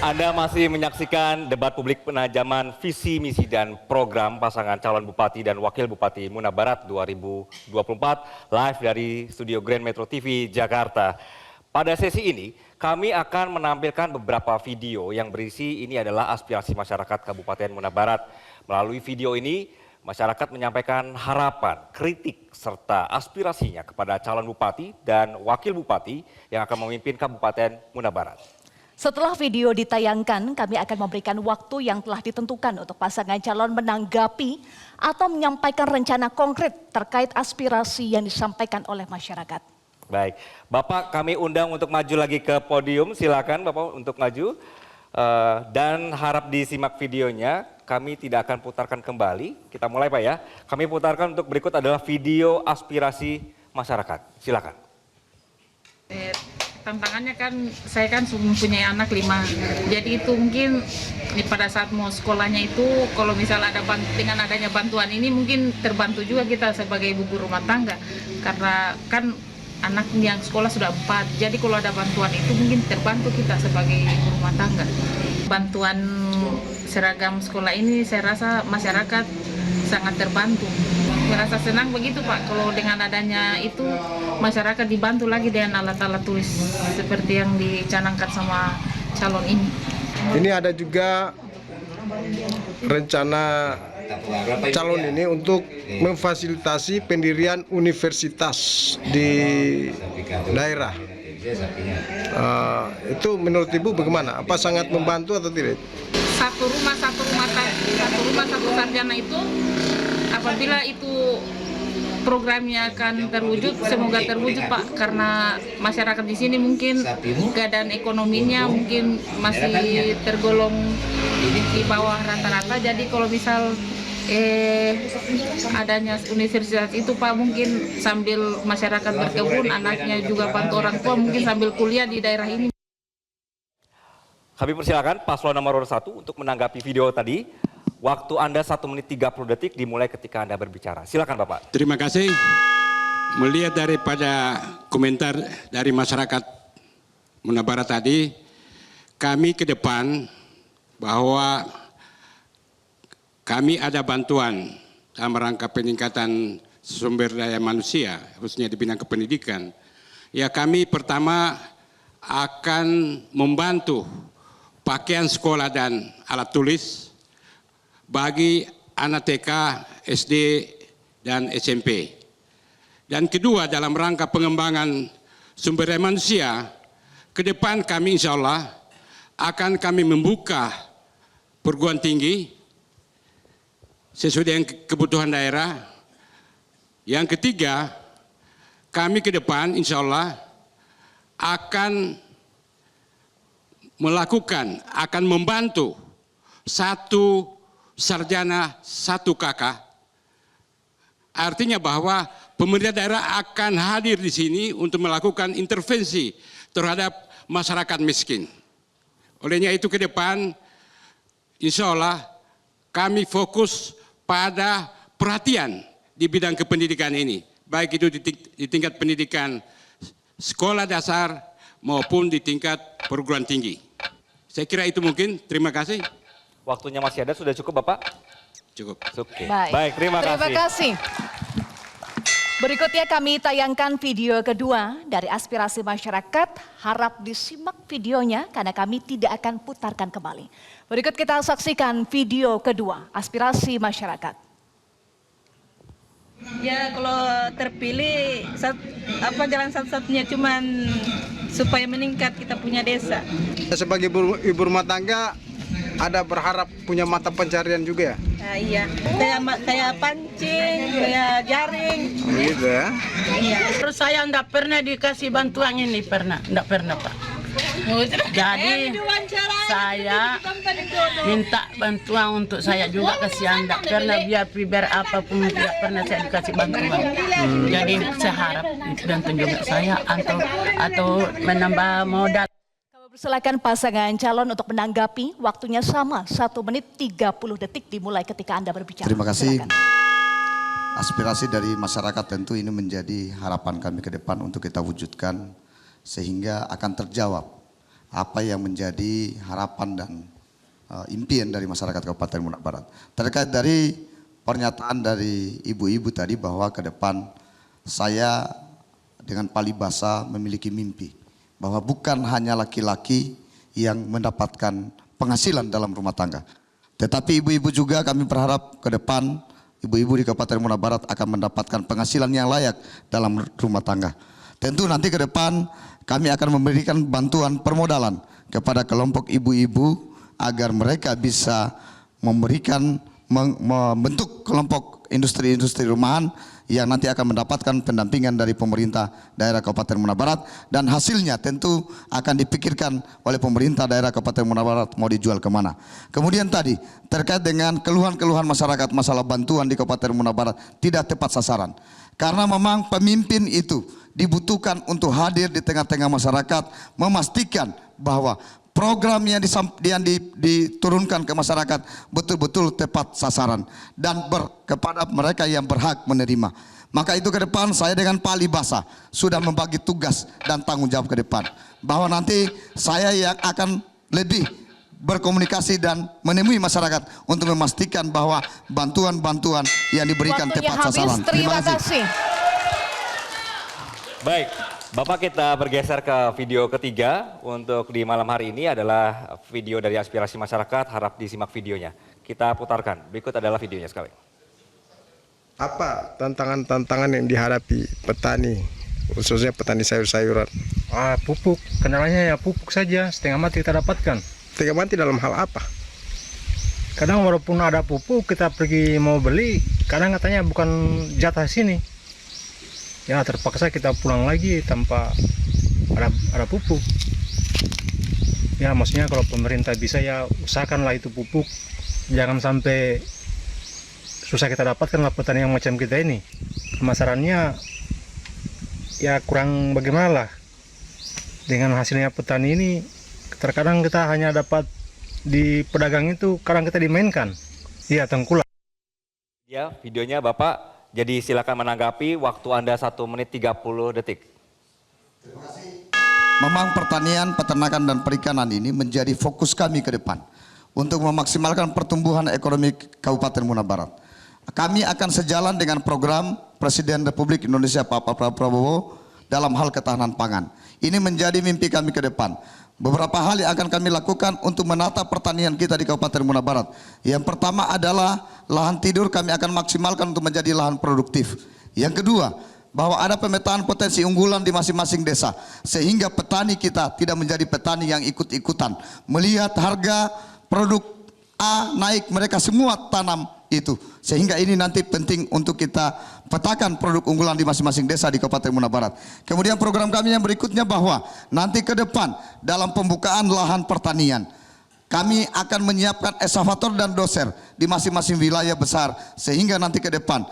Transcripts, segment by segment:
Anda masih menyaksikan debat publik penajaman visi, misi, dan program pasangan calon Bupati dan Wakil Bupati Muna Barat 2024 live dari Studio Grand Metro TV Jakarta. Pada sesi ini, kami akan menampilkan beberapa video yang berisi ini adalah aspirasi masyarakat Kabupaten Muna Barat. Melalui video ini, masyarakat menyampaikan harapan, kritik, serta aspirasinya kepada calon Bupati dan Wakil Bupati yang akan memimpin Kabupaten Muna Barat. Setelah video ditayangkan, kami akan memberikan waktu yang telah ditentukan untuk pasangan calon menanggapi atau menyampaikan rencana konkret terkait aspirasi yang disampaikan oleh masyarakat. Baik, Bapak kami undang untuk maju lagi ke podium, silakan Bapak untuk maju. Dan harap disimak videonya, kami tidak akan putarkan kembali. Kita mulai Pak ya, kami putarkan untuk berikut adalah video aspirasi masyarakat, silakan. Tantangannya kan saya kan mempunyai anak 5, jadi itu mungkin pada saat mau sekolahnya itu kalau misalnya ada dengan adanya bantuan ini mungkin terbantu juga kita sebagai ibu rumah tangga, karena kan anak yang sekolah sudah 4, jadi kalau ada bantuan itu mungkin terbantu kita sebagai ibu rumah tangga. Bantuan seragam sekolah ini saya rasa masyarakat sangat terbantu. Merasa senang begitu Pak, kalau dengan adanya itu masyarakat dibantu lagi dengan alat-alat tulis seperti yang dicanangkan sama calon ini. Ini ada juga rencana calon ini untuk memfasilitasi pendirian universitas di daerah. Itu menurut Ibu bagaimana? Apa sangat membantu atau tidak? Satu rumah satu sarjana itu apabila itu programnya akan terwujud, semoga terwujud Pak, karena masyarakat di sini mungkin keadaan ekonominya mungkin masih tergolong di bawah rata-rata, jadi kalau misal adanya universitas itu Pak, mungkin sambil masyarakat berkebun, anaknya juga bantu orang tua, mungkin sambil kuliah di daerah ini. Kami persilakan paslon nomor 1 untuk menanggapi video tadi. Waktu Anda 1 menit 30 detik dimulai ketika Anda berbicara. Silakan Bapak. Terima kasih. Melihat daripada komentar dari masyarakat Muna Barat tadi, kami ke depan bahwa kami ada bantuan dalam rangka peningkatan sumber daya manusia, khususnya di bidang kependidikan. Ya, kami pertama akan membantu pakaian sekolah dan alat tulis bagi anak TK, SD, dan SMP. Dan kedua, dalam rangka pengembangan sumber daya manusia, ke depan kami insya Allah akan kami membuka perguruan tinggi sesuai dengan kebutuhan daerah. Yang ketiga, kami ke depan insya Allah akan membantu 1 sarjana 1 kakak. Artinya bahwa pemerintah daerah akan hadir di sini untuk melakukan intervensi terhadap masyarakat miskin. Olehnya itu ke depan insya Allah kami fokus pada perhatian di bidang kependidikan ini, baik itu di tingkat pendidikan sekolah dasar maupun di tingkat perguruan tinggi. Saya kira itu mungkin. Terima kasih. Waktunya masih ada, sudah cukup Bapak? Cukup. Oke. Baik, terima kasih. Berikutnya kami tayangkan video kedua dari aspirasi masyarakat. Harap disimak videonya karena kami tidak akan putarkan kembali. Berikut kita saksikan video kedua, aspirasi masyarakat. Ya kalau terpilih jalan satu-satunya cuman supaya meningkat kita punya desa. Sebagai ibu rumah tangga ada berharap punya mata pencarian juga ya? Nah, iya, kayak pancing, kayak jaring. Gitu ya? Iya. Terus saya enggak pernah dikasih bantuan ini, enggak pernah Pak. Jadi saya minta bantuan untuk saya juga kasihan, enggak pernah biar apapun tidak pernah saya dikasih bantuan. Jadi saya harap bantu juga saya atau menambah modal. Silakan pasangan calon untuk menanggapi, waktunya sama 1 menit 30 detik dimulai ketika Anda berbicara. Terima kasih. Silakan. Aspirasi dari masyarakat tentu ini menjadi harapan kami ke depan untuk kita wujudkan sehingga akan terjawab apa yang menjadi harapan dan impian dari masyarakat Kabupaten Muna Barat. Terkait dari pernyataan dari ibu-ibu tadi bahwa ke depan saya dengan palibasa memiliki mimpi bahwa bukan hanya laki-laki yang mendapatkan penghasilan dalam rumah tangga, tetapi ibu-ibu juga kami berharap ke depan ibu-ibu di Kabupaten Muna Barat akan mendapatkan penghasilan yang layak dalam rumah tangga. Tentu nanti ke depan kami akan memberikan bantuan permodalan kepada kelompok ibu-ibu agar mereka bisa membentuk kelompok industri-industri rumahan yang nanti akan mendapatkan pendampingan dari pemerintah daerah Kabupaten Muna Barat, dan hasilnya tentu akan dipikirkan oleh pemerintah daerah Kabupaten Muna Barat mau dijual kemana. Kemudian tadi terkait dengan keluhan-keluhan masyarakat masalah bantuan di Kabupaten Muna Barat tidak tepat sasaran, karena memang pemimpin itu dibutuhkan untuk hadir di tengah-tengah masyarakat, memastikan bahwa program yang diturunkan ke masyarakat betul-betul tepat sasaran dan kepada mereka yang berhak menerima. Maka itu ke depan saya dengan Pak Alibasa sudah membagi tugas dan tanggung jawab ke depan, bahwa nanti saya yang akan lebih berkomunikasi dan menemui masyarakat untuk memastikan bahwa bantuan-bantuan yang diberikan Waktunya tepat habis. sasaran. Terima kasih. Baik, Bapak, kita bergeser ke video ketiga. Untuk di malam hari ini adalah video dari aspirasi masyarakat, harap disimak videonya. Kita putarkan, berikut adalah videonya sekali. Apa tantangan-tantangan yang dihadapi petani, khususnya petani sayur-sayuran? Pupuk, kendalanya ya pupuk saja, setengah mati kita dapatkan. Setengah mati dalam hal apa? Kadang walaupun ada pupuk, kita pergi mau beli, kadang katanya bukan jatah sini. Ya terpaksa kita pulang lagi tanpa ada pupuk. Ya maksudnya kalau pemerintah bisa ya usahakanlah itu pupuk, jangan sampai susah kita dapatkan lah petani yang macam kita ini. Pemasarannya ya kurang bagaimana lah. Dengan hasilnya petani ini terkadang kita hanya dapat di pedagang itu, kadang kita dimainkan. Iya, tengkulak. Ya, videonya Bapak. Jadi silakan menanggapi, waktu Anda 1 menit 30 detik. Terima kasih. Memang pertanian, peternakan dan perikanan ini menjadi fokus kami ke depan untuk memaksimalkan pertumbuhan ekonomi Kabupaten Muna Barat. Kami akan sejalan dengan program Presiden Republik Indonesia Pak Prabowo dalam hal ketahanan pangan. Ini menjadi mimpi kami ke depan. Beberapa hal yang akan kami lakukan untuk menata pertanian kita di Kabupaten Muna Barat. Yang pertama adalah lahan tidur kami akan maksimalkan untuk menjadi lahan produktif. Yang kedua, bahwa ada pemetaan potensi unggulan di masing-masing desa, sehingga petani kita tidak menjadi petani yang ikut-ikutan. Melihat harga produk A naik, mereka semua tanam itu. Sehingga ini nanti penting untuk kita petakan produk unggulan di masing-masing desa di Kabupaten Muna Barat. Kemudian program kami yang berikutnya bahwa nanti ke depan dalam pembukaan lahan pertanian, kami akan menyiapkan eskavator dan doser di masing-masing wilayah besar, sehingga nanti ke depan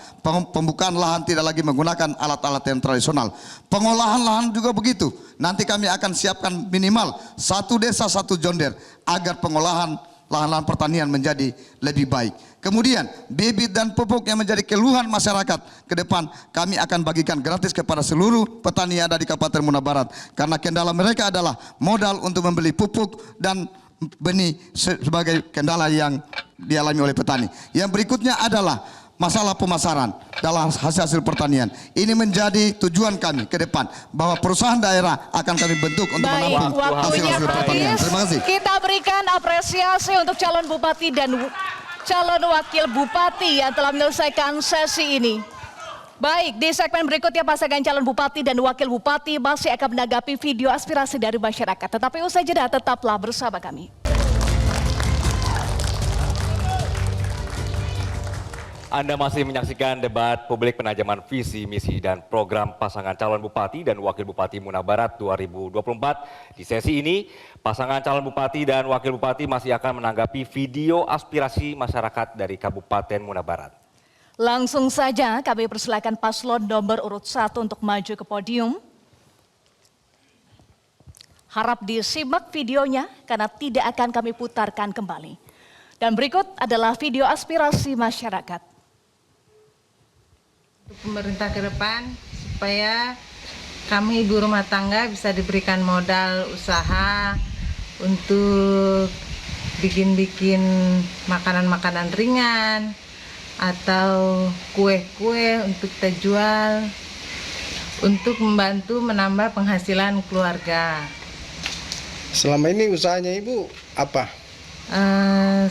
pembukaan lahan tidak lagi menggunakan alat-alat yang tradisional. Pengolahan lahan juga begitu. Nanti kami akan siapkan minimal 1 desa 1 jonder agar pengolahan lahan-lahan pertanian menjadi lebih baik. Kemudian bibit dan pupuk yang menjadi keluhan masyarakat ke depan kami akan bagikan gratis kepada seluruh petani yang ada di Kabupaten Muna Barat, karena kendala mereka adalah modal untuk membeli pupuk dan benih sebagai kendala yang dialami oleh petani. Yang berikutnya adalah masalah pemasaran dalam hasil pertanian. Ini menjadi tujuan kami ke depan, bahwa perusahaan daerah akan kami bentuk untuk menampung hasil pertanian. Terima kasih. Kita berikan apresiasi untuk calon bupati dan calon wakil bupati yang telah menyelesaikan sesi ini. Baik, di segmen berikutnya pasangan calon bupati dan wakil bupati masih akan menanggapi video aspirasi dari masyarakat. Tetapi usai jeda tetaplah bersama kami. Anda masih menyaksikan debat publik penajaman visi, misi, dan program pasangan calon bupati dan wakil bupati Muna Barat 2024. Di sesi ini, pasangan calon bupati dan wakil bupati masih akan menanggapi video aspirasi masyarakat dari Kabupaten Muna Barat. Langsung saja kami persilakan paslon nomor urut 1 untuk maju ke podium. Harap disimak videonya karena tidak akan kami putarkan kembali. Dan berikut adalah video aspirasi masyarakat. Untuk pemerintah ke depan supaya kami ibu rumah tangga bisa diberikan modal usaha untuk bikin-bikin makanan-makanan ringan atau kue-kue untuk kita jual untuk membantu menambah penghasilan keluarga. Selama ini usahanya Ibu apa?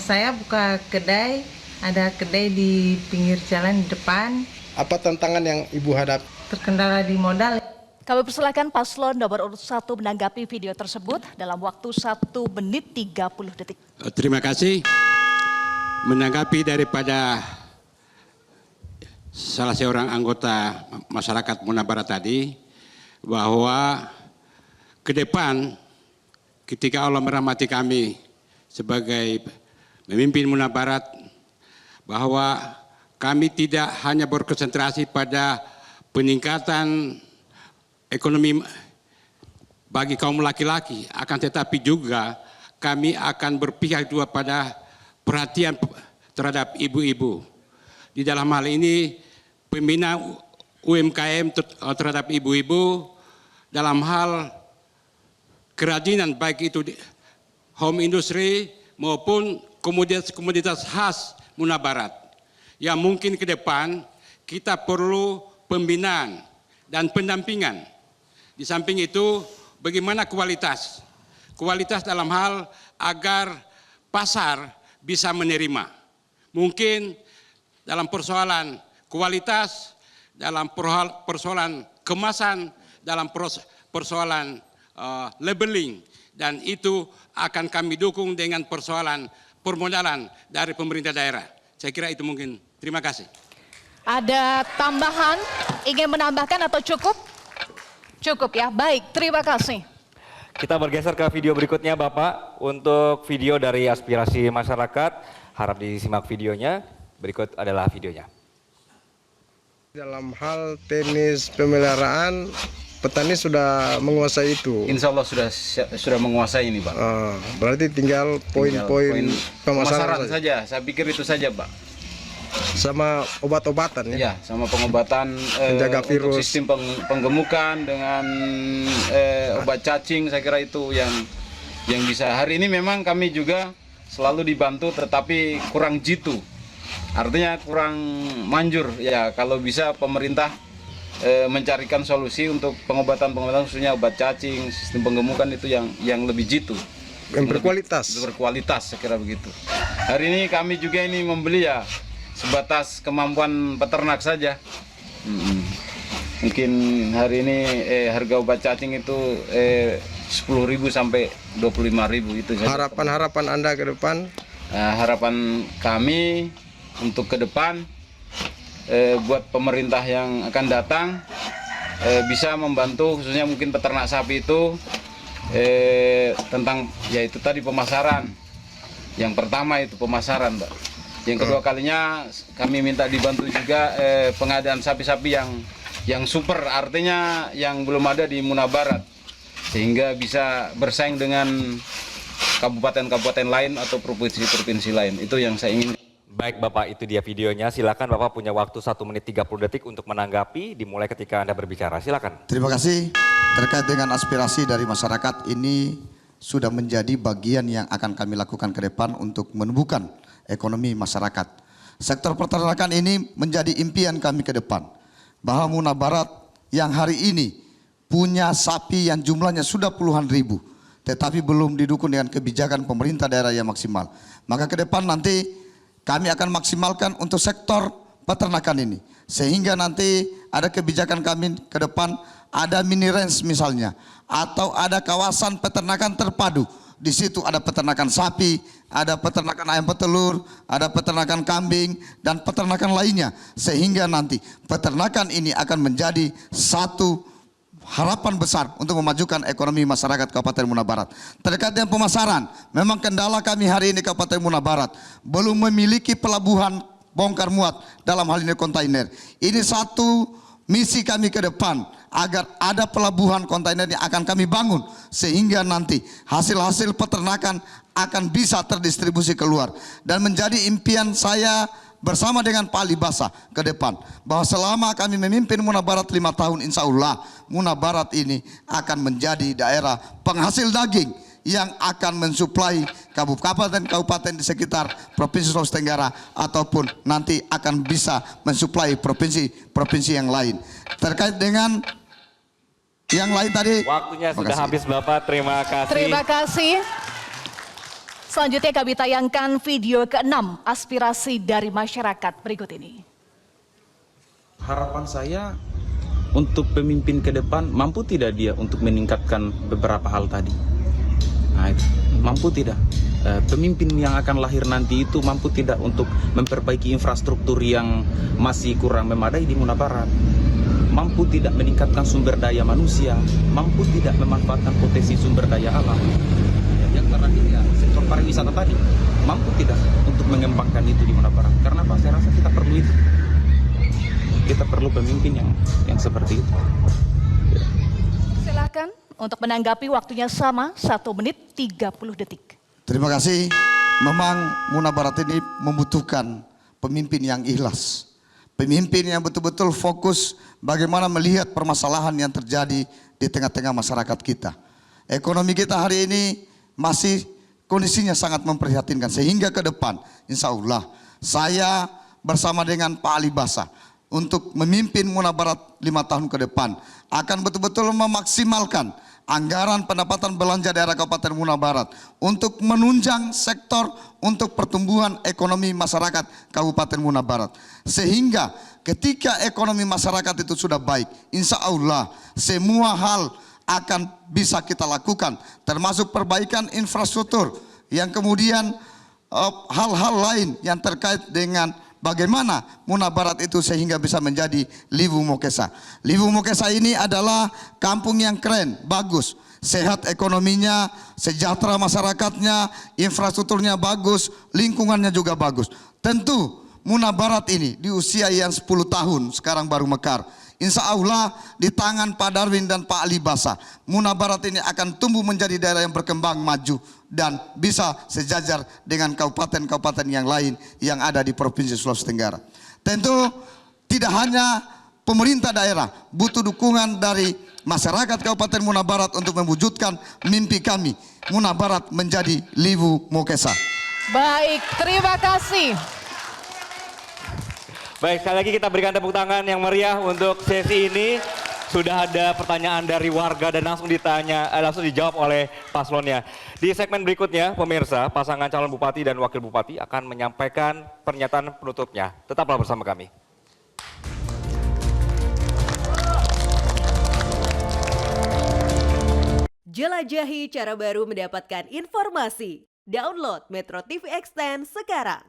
Saya buka kedai, ada kedai di pinggir jalan di depan. Apa tantangan yang Ibu hadapi? Terkendala di modal. Kami persilakan paslon nomor urut 1 menanggapi video tersebut dalam waktu 1 menit 30 detik. Terima kasih. Menanggapi daripada salah seorang anggota masyarakat Muna Barat tadi, bahwa ke depan ketika Allah merahmati kami sebagai memimpin Muna Barat, bahwa kami tidak hanya berkonsentrasi pada peningkatan ekonomi bagi kaum laki-laki, akan tetapi juga kami akan berpihak juga pada perhatian terhadap ibu-ibu. Di dalam hal ini pembina UMKM terhadap ibu-ibu dalam hal kerajinan, baik itu di home industry maupun komoditas khas Muna Barat. Yang mungkin ke depan kita perlu pembinaan dan pendampingan. Di samping itu bagaimana kualitas dalam hal agar pasar bisa menerima. Mungkin dalam persoalan kualitas, dalam persoalan kemasan, dalam persoalan labeling, dan itu akan kami dukung dengan persoalan permodalan dari pemerintah daerah. Saya kira itu mungkin. Terima kasih. Ada tambahan, ingin menambahkan atau cukup? Cukup ya, baik, terima kasih. Kita bergeser ke video berikutnya Bapak. Untuk video dari aspirasi masyarakat, harap disimak videonya. Berikut adalah videonya. Dalam hal teknis pemeliharaan, petani sudah menguasai itu. Insya Allah sudah menguasai ini, Pak. Berarti tinggal poin-poin pemasaran saja. Saya pikir itu saja, Pak. Sama obat-obatan ya? Ya, sama pengobatan menjaga virus. untuk sistem penggemukan dengan obat cacing. Saya kira itu yang bisa. Hari ini memang kami juga selalu dibantu, tetapi kurang jitu. Artinya kurang manjur ya, kalau bisa pemerintah mencarikan solusi untuk pengobatan khususnya obat cacing, sistem penggemukan itu yang lebih jitu, yang berkualitas. Berkualitas, saya kira begitu. Hari ini kami juga ini membeli ya sebatas kemampuan peternak saja. Mungkin hari ini harga obat cacing itu 10.000 sampai 25.000 itu saja. Harapan Anda ke depan? Harapan kami untuk ke depan buat pemerintah yang akan datang bisa membantu khususnya mungkin peternak sapi itu tentang yaitu tadi pemasaran. Yang pertama itu pemasaran, Pak. Yang kedua kalinya kami minta dibantu juga pengadaan sapi-sapi yang super, artinya yang belum ada di Muna Barat, sehingga bisa bersaing dengan kabupaten-kabupaten lain atau provinsi-provinsi lain. Itu yang saya ingin. Baik Bapak, itu dia videonya. Silakan Bapak, punya waktu 1 menit 30 detik untuk menanggapi, dimulai ketika Anda berbicara. Silakan. Terima kasih. Terkait dengan aspirasi dari masyarakat, ini sudah menjadi bagian yang akan kami lakukan ke depan untuk menumbuhkan ekonomi masyarakat. Sektor peternakan ini menjadi impian kami ke depan. Bahwa Muna Barat yang hari ini punya sapi yang jumlahnya sudah puluhan ribu, tetapi belum didukung dengan kebijakan pemerintah daerah yang maksimal. Maka ke depan nanti kami akan maksimalkan untuk sektor peternakan ini. Sehingga nanti ada kebijakan kami ke depan, ada mini range misalnya, atau ada kawasan peternakan terpadu. Di situ ada peternakan sapi, ada peternakan ayam petelur, ada peternakan kambing, dan peternakan lainnya. Sehingga nanti peternakan ini akan menjadi satu harapan besar untuk memajukan ekonomi masyarakat Kabupaten Muna Barat. Terkait dengan pemasaran, memang kendala kami hari ini Kabupaten Muna Barat belum memiliki pelabuhan bongkar muat, dalam hal ini kontainer. Ini satu misi kami ke depan, agar ada pelabuhan kontainer yang akan kami bangun, sehingga nanti hasil-hasil peternakan akan bisa terdistribusi keluar. Dan menjadi impian saya bersama dengan Pak Ali Basa ke depan, bahwa selama kami memimpin Muna Barat 5 tahun, insya Allah Muna Barat ini akan menjadi daerah penghasil daging yang akan mensuplai kabupaten-kabupaten di sekitar Provinsi Sulawesi Tenggara ataupun nanti akan bisa mensuplai provinsi-provinsi yang lain. Terkait dengan yang lain tadi. Waktunya sudah habis Bapak, terima kasih. Terima kasih. Selanjutnya kami tayangkan video ke-6 aspirasi dari masyarakat berikut ini. Harapan saya untuk pemimpin ke depan, mampu tidak dia untuk meningkatkan beberapa hal tadi? Nah, itu. Mampu tidak? Pemimpin yang akan lahir nanti itu mampu tidak untuk memperbaiki infrastruktur yang masih kurang memadai di Muna Barat? Mampu tidak meningkatkan sumber daya manusia? Mampu tidak memanfaatkan potensi sumber daya alam? Yang terakhir ya, sektor pariwisata tadi, mampu tidak untuk mengembangkan itu di Muna Barat? Karena apa? Saya rasa kita perlu itu. Kita perlu pemimpin yang seperti itu. Silakan untuk menanggapi, waktunya sama 1 menit 30 detik. Terima kasih. Memang Muna Barat ini membutuhkan pemimpin yang ikhlas. Pemimpin yang betul-betul fokus bagaimana melihat permasalahan yang terjadi di tengah-tengah masyarakat kita. Ekonomi kita hari ini masih kondisinya sangat memprihatinkan, sehingga ke depan insya Allah saya bersama dengan Pak Ali Basa untuk memimpin Muna Barat 5 tahun ke depan akan betul-betul memaksimalkan anggaran pendapatan belanja daerah Kabupaten Muna Barat untuk menunjang sektor untuk pertumbuhan ekonomi masyarakat Kabupaten Muna Barat, sehingga ketika ekonomi masyarakat itu sudah baik, insya Allah semua hal akan bisa kita lakukan, termasuk perbaikan infrastruktur yang kemudian hal-hal lain yang terkait dengan bagaimana Muna Barat itu sehingga bisa menjadi Liwu Mokesa. Liwu Mokesa ini adalah kampung yang keren, bagus, sehat ekonominya, sejahtera masyarakatnya, infrastrukturnya bagus, lingkungannya juga bagus. Tentu Muna Barat ini di usia yang 10 tahun sekarang baru mekar. Insya Allah di tangan Pak Darwin dan Pak Ali Basa, Muna Barat ini akan tumbuh menjadi daerah yang berkembang maju dan bisa sejajar dengan kabupaten-kabupaten yang lain yang ada di Provinsi Sulawesi Tenggara. Tentu tidak hanya pemerintah daerah, butuh dukungan dari masyarakat Kabupaten Muna Barat untuk mewujudkan mimpi kami, Muna Barat menjadi Liwu Mokesa. Baik, terima kasih. Baik, sekali lagi kita berikan tepuk tangan yang meriah untuk sesi ini. Sudah ada pertanyaan dari warga dan langsung dijawab oleh paslonnya. Di segmen berikutnya, pemirsa, pasangan calon bupati dan wakil bupati akan menyampaikan pernyataan penutupnya. Tetaplah bersama kami. Jelajahi cara baru mendapatkan informasi. Download Metro TV Extend sekarang.